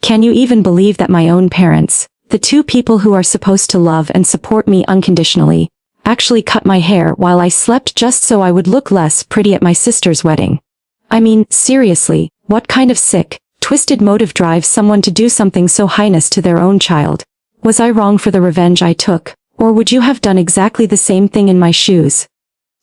Can you even believe that my own parents, the two people who are supposed to love and support me unconditionally, actually cut my hair while I slept just so I would look less pretty at my sister's wedding? I mean, seriously, what kind of sick, twisted motive drives someone to do something so heinous to their own child? Was I wrong for the revenge I took, or would you have done exactly the same thing in my shoes?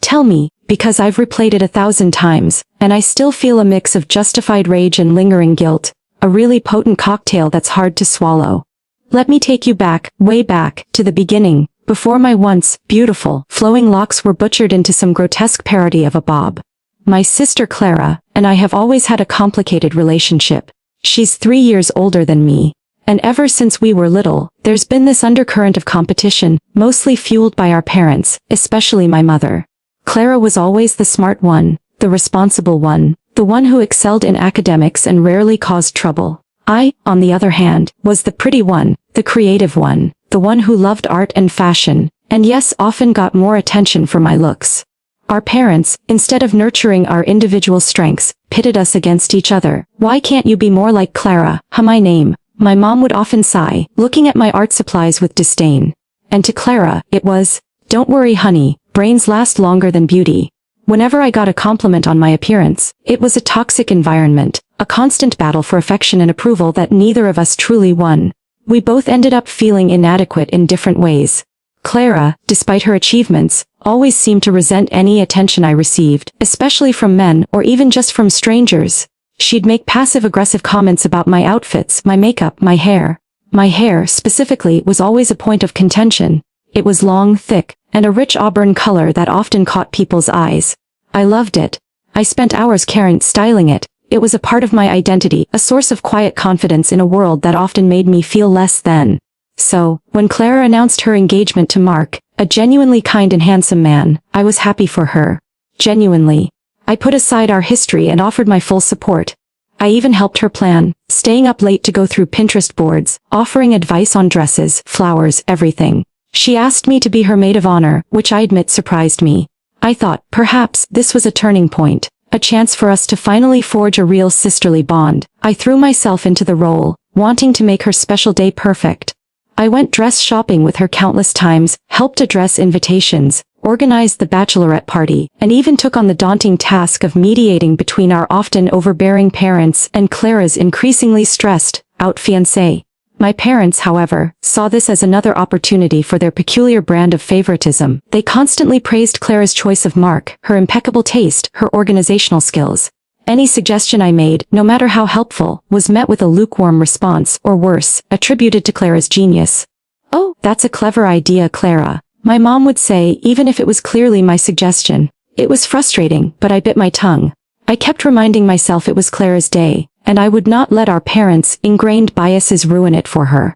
Tell me, because I've replayed it 1,000 times, and I still feel a mix of justified rage and lingering guilt, a really potent cocktail that's hard to swallow. Let me take you back, way back, to the beginning, before my once beautiful, flowing locks were butchered into some grotesque parody of a bob. My sister Clara and I have always had a complicated relationship. She's 3 years older than me, and ever since we were little, there's been this undercurrent of competition, mostly fueled by our parents, especially my mother. Clara was always the smart one, the responsible one, the one who excelled in academics and rarely caused trouble. I, on the other hand, was the pretty one, the creative one, the one who loved art and fashion, and yes, often got more attention for my looks. Our parents, instead of nurturing our individual strengths, pitted us against each other. Why can't you be more like Clara, my name? My mom would often sigh, looking at my art supplies with disdain. And to Clara, it was, don't worry honey, brains last longer than beauty. Whenever I got a compliment on my appearance, it was a toxic environment, a constant battle for affection and approval that neither of us truly won. We both ended up feeling inadequate in different ways. Clara, despite her achievements, always seemed to resent any attention I received, especially from men or even just from strangers. She'd make passive-aggressive comments about my outfits, my makeup, my hair. My hair, specifically, was always a point of contention. It was long, thick, and a rich auburn color that often caught people's eyes. I loved it. I spent hours styling it. It was a part of my identity, a source of quiet confidence in a world that often made me feel less than. So, when Clara announced her engagement to Mark, a genuinely kind and handsome man, I was happy for her. Genuinely. I put aside our history and offered my full support. I even helped her plan, staying up late to go through Pinterest boards, offering advice on dresses, flowers, everything. She asked me to be her maid of honor, which I admit surprised me. I thought, perhaps, this was a turning point, a chance for us to finally forge a real sisterly bond. I threw myself into the role, wanting to make her special day perfect. I went dress shopping with her countless times, helped address invitations, organized the bachelorette party, and even took on the daunting task of mediating between our often overbearing parents and Clara's increasingly stressed out fiancé. My parents, however, saw this as another opportunity for their peculiar brand of favoritism. They constantly praised Clara's choice of Mark, her impeccable taste, her organizational skills. Any suggestion I made, no matter how helpful, was met with a lukewarm response, or worse, attributed to Clara's genius. "Oh, that's a clever idea, Clara," my mom would say, even if it was clearly my suggestion. It was frustrating, but I bit my tongue. I kept reminding myself it was Clara's day, and I would not let our parents' ingrained biases ruin it for her.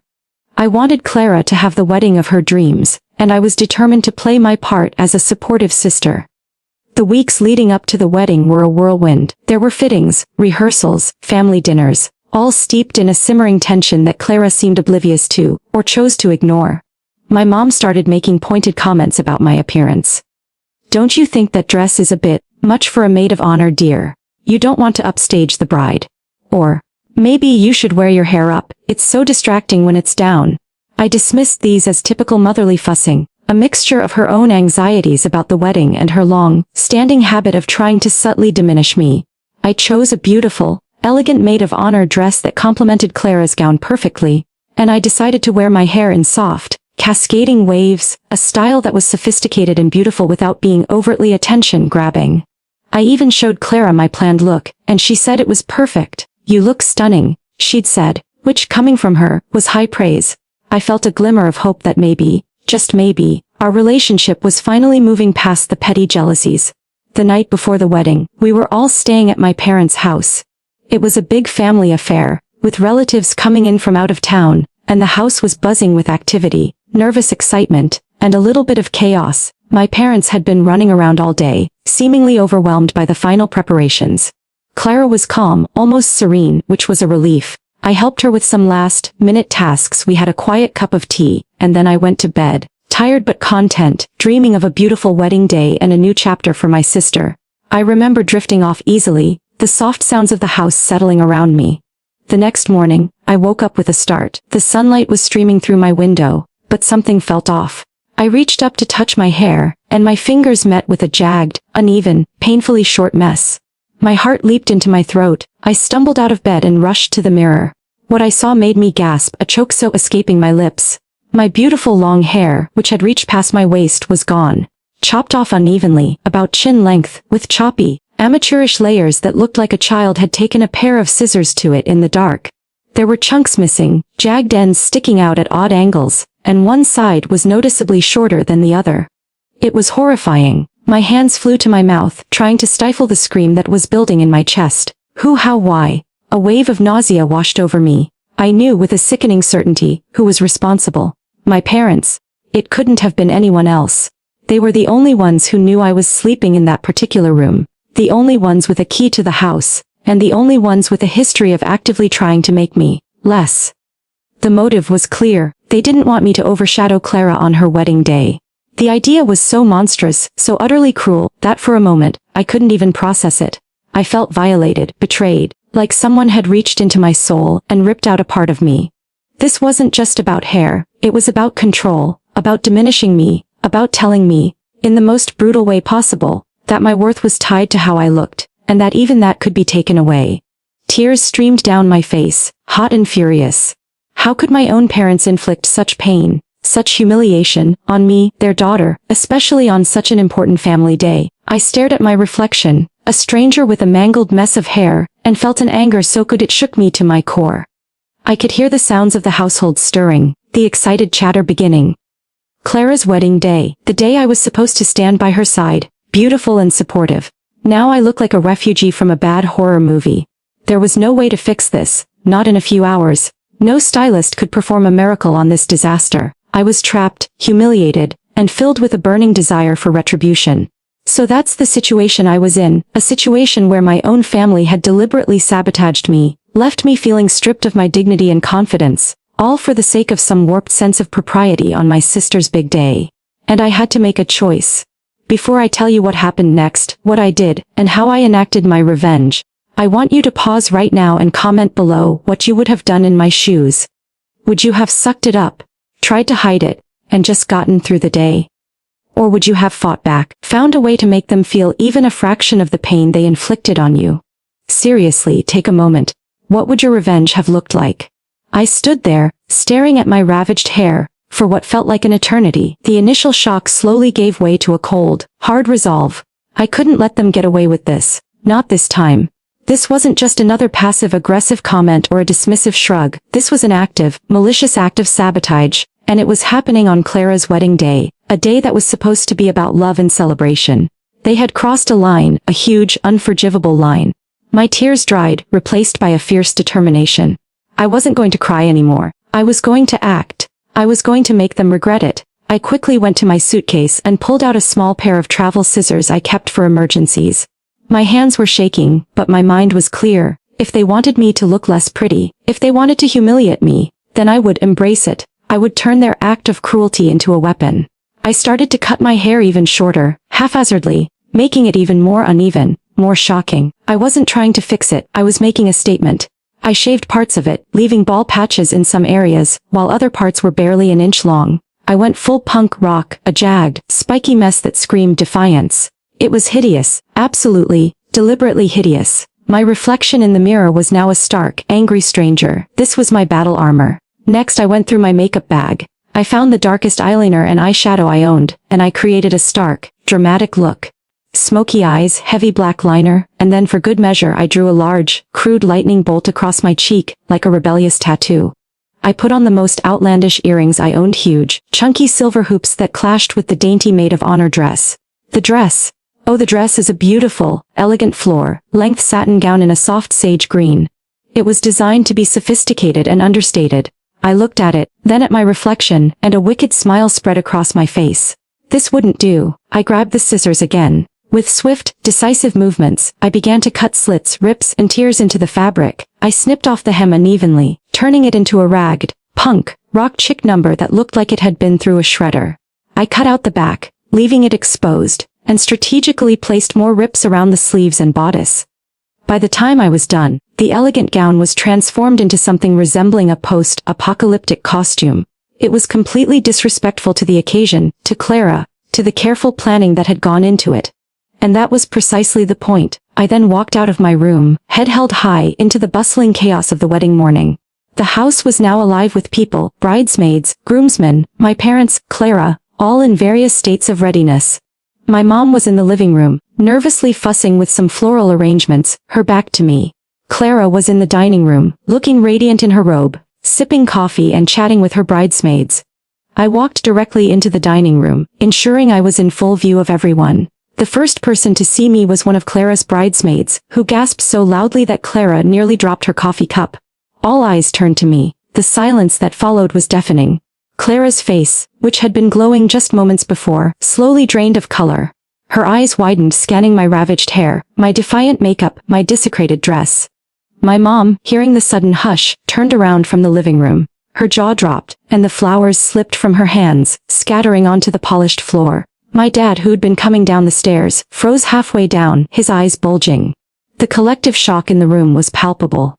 I wanted Clara to have the wedding of her dreams, and I was determined to play my part as a supportive sister. The weeks leading up to the wedding were a whirlwind. There were fittings, rehearsals, family dinners, all steeped in a simmering tension that Clara seemed oblivious to, or chose to ignore. My mom started making pointed comments about my appearance. "Don't you think that dress is a bit much for a maid of honor, dear? You don't want to upstage the bride. Or, maybe you should wear your hair up, it's so distracting when it's down." I dismissed these as typical motherly fussing, a mixture of her own anxieties about the wedding and her long-standing habit of trying to subtly diminish me. I chose a beautiful, elegant maid of honor dress that complemented Clara's gown perfectly, and I decided to wear my hair in soft, cascading waves, a style that was sophisticated and beautiful without being overtly attention-grabbing. I even showed Clara my planned look, and she said it was perfect. "You look stunning," she'd said, which, coming from her, was high praise. I felt a glimmer of hope that maybe, just maybe, our relationship was finally moving past the petty jealousies. The night before the wedding, we were all staying at my parents' house. It was a big family affair, with relatives coming in from out of town, and the house was buzzing with activity, nervous excitement, and a little bit of chaos. My parents had been running around all day, seemingly overwhelmed by the final preparations. Clara was calm, almost serene, which was a relief. I helped her with some last-minute tasks. We had a quiet cup of tea, and then I went to bed, tired but content, dreaming of a beautiful wedding day and a new chapter for my sister. I remember drifting off easily, the soft sounds of the house settling around me. The next morning, I woke up with a start. The sunlight was streaming through my window, but something felt off. I reached up to touch my hair, and my fingers met with a jagged, uneven, painfully short mess. My heart leaped into my throat. I stumbled out of bed and rushed to the mirror. What I saw made me gasp, a choke so escaping my lips. My beautiful long hair, which had reached past my waist, was gone. Chopped off unevenly, about chin length, with choppy, amateurish layers that looked like a child had taken a pair of scissors to it in the dark. There were chunks missing, jagged ends sticking out at odd angles, and one side was noticeably shorter than the other. It was horrifying. My hands flew to my mouth, trying to stifle the scream that was building in my chest. Who, how, why? A wave of nausea washed over me. I knew with a sickening certainty who was responsible. My parents. It couldn't have been anyone else. They were the only ones who knew I was sleeping in that particular room. The only ones with a key to the house, and the only ones with a history of actively trying to make me less. The motive was clear. They didn't want me to overshadow Clara on her wedding day. The idea was so monstrous, so utterly cruel, that for a moment, I couldn't even process it. I felt violated, betrayed, like someone had reached into my soul and ripped out a part of me. This wasn't just about hair, it was about control, about diminishing me, about telling me, in the most brutal way possible, that my worth was tied to how I looked, and that even that could be taken away. Tears streamed down my face, hot and furious. How could my own parents inflict such pain, such humiliation, on me, their daughter, especially on such an important family day? I stared at my reflection, a stranger with a mangled mess of hair, and felt an anger so good it shook me to my core. I could hear the sounds of the household stirring, the excited chatter beginning. Clara's wedding day, the day I was supposed to stand by her side, beautiful and supportive. Now I look like a refugee from a bad horror movie. There was no way to fix this, not in a few hours. No stylist could perform a miracle on this disaster. I was trapped, humiliated, and filled with a burning desire for retribution. So that's the situation I was in, a situation where my own family had deliberately sabotaged me, left me feeling stripped of my dignity and confidence, all for the sake of some warped sense of propriety on my sister's big day. And I had to make a choice. Before I tell you what happened next, what I did, and how I enacted my revenge, I want you to pause right now and comment below what you would have done in my shoes. Would you have sucked it up, tried to hide it, and just gotten through the day? Or would you have fought back, found a way to make them feel even a fraction of the pain they inflicted on you? Seriously, take a moment. What would your revenge have looked like? I stood there, staring at my ravaged hair, for what felt like an eternity. The initial shock slowly gave way to a cold, hard resolve. I couldn't let them get away with this. Not this time. This wasn't just another passive-aggressive comment or a dismissive shrug. This was an active, malicious act of sabotage, and it was happening on Clara's wedding day, a day that was supposed to be about love and celebration. They had crossed a line, a huge, unforgivable line. My tears dried, replaced by a fierce determination. I wasn't going to cry anymore. I was going to act. I was going to make them regret it. I quickly went to my suitcase and pulled out a small pair of travel scissors I kept for emergencies. My hands were shaking, but my mind was clear. If they wanted me to look less pretty, if they wanted to humiliate me, then I would embrace it. I would turn their act of cruelty into a weapon. I started to cut my hair even shorter, haphazardly, making it even more uneven, more shocking. I wasn't trying to fix it, I was making a statement. I shaved parts of it, leaving bald patches in some areas, while other parts were barely an inch long. I went full punk rock, a jagged, spiky mess that screamed defiance. It was hideous, absolutely, deliberately hideous. My reflection in the mirror was now a stark, angry stranger. This was my battle armor. Next I went through my makeup bag. I found the darkest eyeliner and eyeshadow I owned, and I created a stark, dramatic look. Smoky eyes, heavy black liner, and then for good measure I drew a large, crude lightning bolt across my cheek, like a rebellious tattoo. I put on the most outlandish earrings I owned, huge, chunky silver hoops that clashed with the dainty maid of honor dress. The dress. Oh, the dress is a beautiful, elegant floor-length satin gown in a soft sage green. It was designed to be sophisticated and understated. I looked at it, then at my reflection, and a wicked smile spread across my face. This wouldn't do. I grabbed the scissors again. With swift, decisive movements, I began to cut slits, rips, and tears into the fabric. I snipped off the hem unevenly, turning it into a ragged, punk, rock chick number that looked like it had been through a shredder. I cut out the back, leaving it exposed, and strategically placed more rips around the sleeves and bodice. By the time I was done, The elegant gown was transformed into something resembling a post-apocalyptic costume. It was completely disrespectful to the occasion, to Clara, to the careful planning that had gone into it. And that was precisely the point. I then walked out of my room, head held high, into the bustling chaos of the wedding morning. The house was now alive with people, bridesmaids, groomsmen, my parents, Clara, all in various states of readiness. My mom was in the living room, nervously fussing with some floral arrangements, her back to me. Clara was in the dining room, looking radiant in her robe, sipping coffee and chatting with her bridesmaids. I walked directly into the dining room, ensuring I was in full view of everyone. The first person to see me was one of Clara's bridesmaids, who gasped so loudly that Clara nearly dropped her coffee cup. All eyes turned to me. The silence that followed was deafening. Clara's face, which had been glowing just moments before, slowly drained of color. Her eyes widened, scanning my ravaged hair, my defiant makeup, my desecrated dress. My mom, hearing the sudden hush, turned around from the living room. Her jaw dropped, and the flowers slipped from her hands, scattering onto the polished floor. My dad, who'd been coming down the stairs, froze halfway down, his eyes bulging. The collective shock in the room was palpable.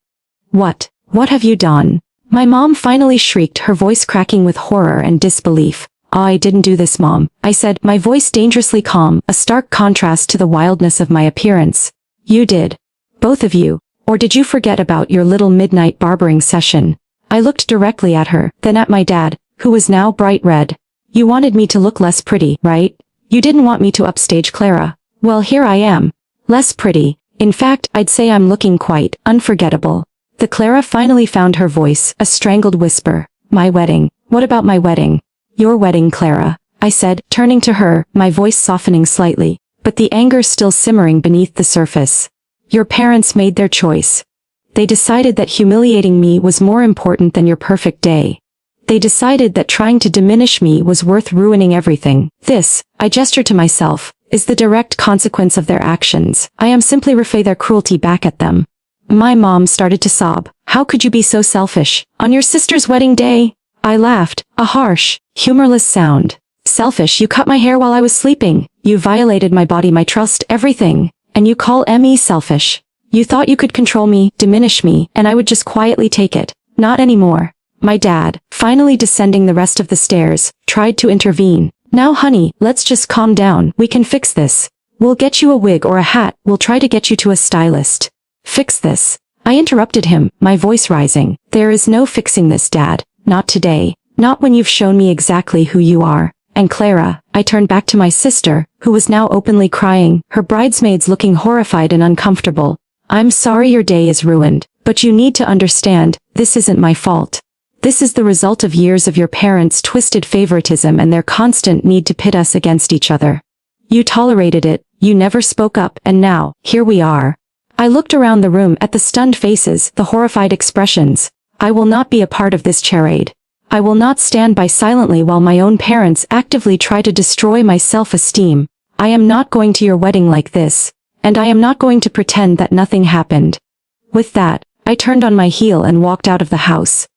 What have you done? My mom finally shrieked, her voice cracking with horror and disbelief. I didn't do this, Mom, I said, my voice dangerously calm, a stark contrast to the wildness of my appearance. You did. Both of you. Or did you forget about your little midnight barbering session? I looked directly at her, then at my dad, who was now bright red. You wanted me to look less pretty, right? You didn't want me to upstage Clara. Well, here I am. Less pretty. In fact, I'd say I'm looking quite unforgettable. The Clara finally found her voice, a strangled whisper. My wedding. What about my wedding? Your wedding, Clara, I said, turning to her, my voice softening slightly, but the anger still simmering beneath the surface. Your parents made their choice. They decided that humiliating me was more important than your perfect day. They decided that trying to diminish me was worth ruining everything. This, I gestured to myself, is the direct consequence of their actions. I am simply repay their cruelty back at them. My mom started to sob. How could you be so selfish? On your sister's wedding day? I laughed, a harsh, humorless sound. Selfish, you cut my hair while I was sleeping. You violated my body, my trust, everything. And you call me selfish. You thought you could control me, diminish me, and I would just quietly take it. Not anymore. My dad, finally descending the rest of the stairs, tried to intervene. Now honey, let's just calm down, we can fix this. We'll get you a wig or a hat, we'll try to get you to a stylist. Fix this. I interrupted him, my voice rising. There is no fixing this, Dad. Not today. Not when you've shown me exactly who you are. And Clara, I turned back to my sister, who was now openly crying, her bridesmaids looking horrified and uncomfortable. I'm sorry your day is ruined, but you need to understand, this isn't my fault. This is the result of years of your parents' twisted favoritism and their constant need to pit us against each other. You tolerated it, you never spoke up, and now, here we are. I looked around the room at the stunned faces, the horrified expressions. I will not be a part of this charade. I will not stand by silently while my own parents actively try to destroy my self-esteem. I am not going to your wedding like this, and I am not going to pretend that nothing happened. With that, I turned on my heel and walked out of the house.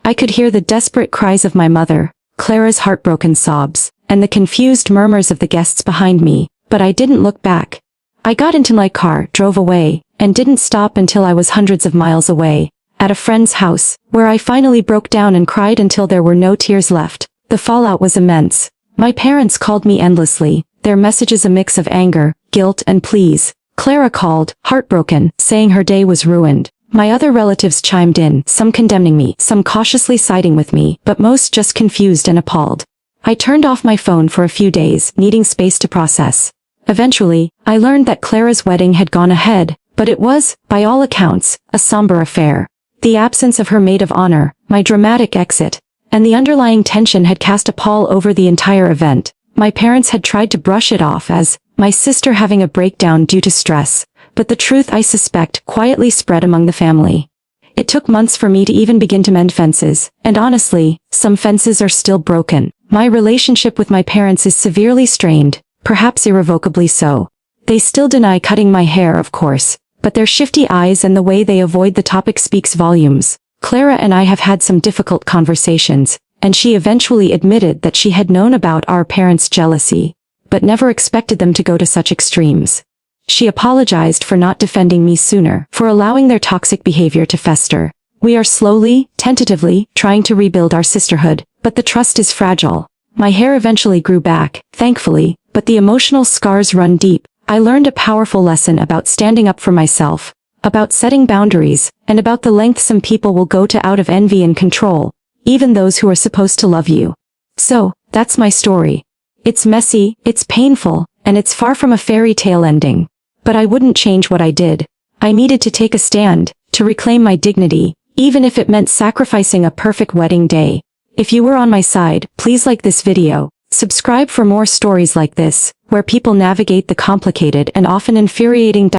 I could hear the desperate cries of my mother, Clara's heartbroken sobs, and the confused murmurs of the guests behind me, but I didn't look back. I got into my car, drove away, and didn't stop until I was hundreds of miles away, at a friend's house, where I finally broke down and cried until there were no tears left. The fallout was immense. My parents called me endlessly, their messages a mix of anger, guilt, and pleas. Clara called, heartbroken, saying her day was ruined. My other relatives chimed in, some condemning me, some cautiously siding with me, but most just confused and appalled. I turned off my phone for a few days, needing space to process. Eventually, I learned that Clara's wedding had gone ahead, but it was, by all accounts, a somber affair. The absence of her maid of honor, my dramatic exit, and the underlying tension had cast a pall over the entire event. My parents had tried to brush it off as my sister having a breakdown due to stress, but the truth, I suspect, quietly spread among the family. It took months for me to even begin to mend fences, and honestly, some fences are still broken. My relationship with my parents is severely strained, perhaps irrevocably so. They still deny cutting my hair, of course, but their shifty eyes and the way they avoid the topic speaks volumes. Clara and I have had some difficult conversations, and she eventually admitted that she had known about our parents' jealousy, but never expected them to go to such extremes. She apologized for not defending me sooner, for allowing their toxic behavior to fester. We are slowly, tentatively, trying to rebuild our sisterhood, but the trust is fragile. My hair eventually grew back, thankfully, but the emotional scars run deep. I learned a powerful lesson about standing up for myself, about setting boundaries, and about the lengths some people will go to out of envy and control, even those who are supposed to love you. So, that's my story. It's messy, it's painful, and it's far from a fairy tale ending. But I wouldn't change what I did. I needed to take a stand, to reclaim my dignity, even if it meant sacrificing a perfect wedding day. If you were on my side, please like this video, subscribe for more stories like this, where people navigate the complicated and often infuriating